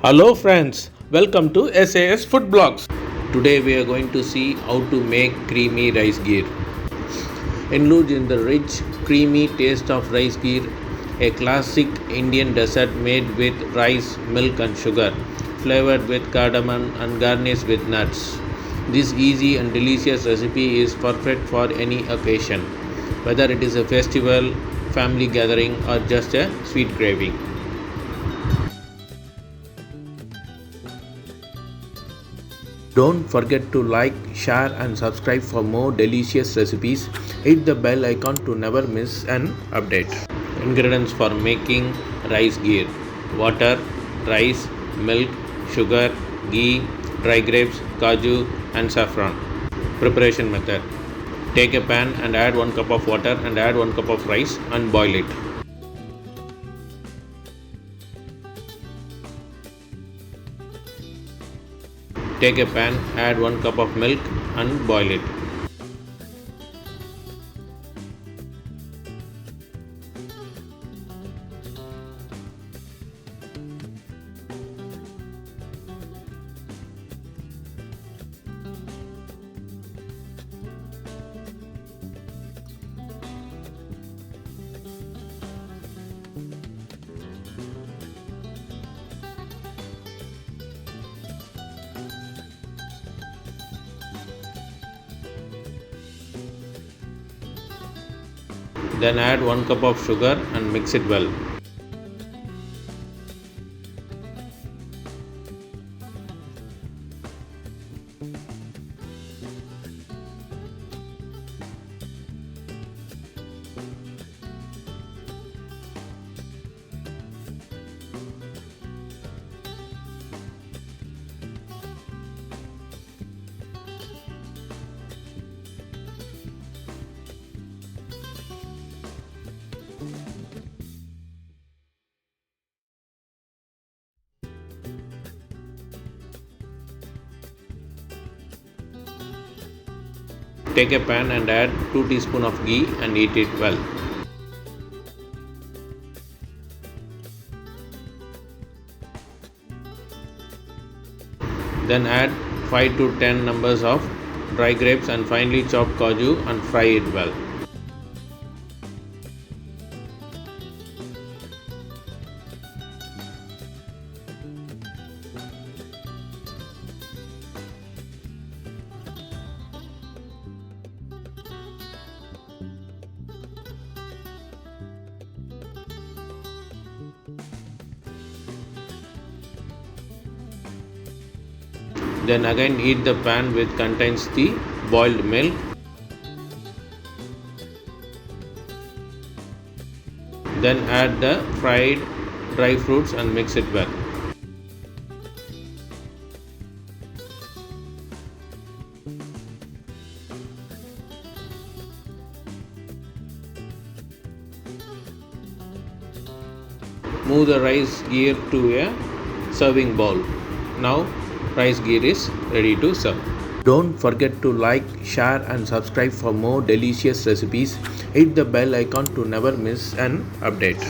Hello friends, welcome to SAS Food Blogs. Today we are going to see how to make creamy rice gheer. Indulge in the rich, creamy taste of rice gheer, a classic Indian dessert made with rice, milk and sugar, flavored with cardamom and garnished with nuts. This easy and delicious recipe is perfect for any occasion, whether it is a festival, family gathering or just a sweet craving. Don't forget to like, share and subscribe for more delicious recipes. Hit the bell icon to never miss an update. Ingredients for making rice gheer: water, rice, milk, sugar, ghee, dry grapes, kaju and saffron. Preparation method: take a pan and add 1 cup of water and add 1 cup of rice and boil it. Take a pan, add 1 cup of milk and boil it. Then add 1 cup of sugar and mix it well. Take a pan and add 2 teaspoons of ghee and heat it well. Then add 5 to 10 numbers of dry grapes and finely chopped kaju and fry it well. Then again heat the pan which contains the boiled milk. Then add the fried dry fruits and mix it well. Move the rice gheer to a serving bowl. Now rice gheer is ready to serve. Don't forget to like, share and subscribe for more delicious recipes. Hit the bell icon to never miss an update.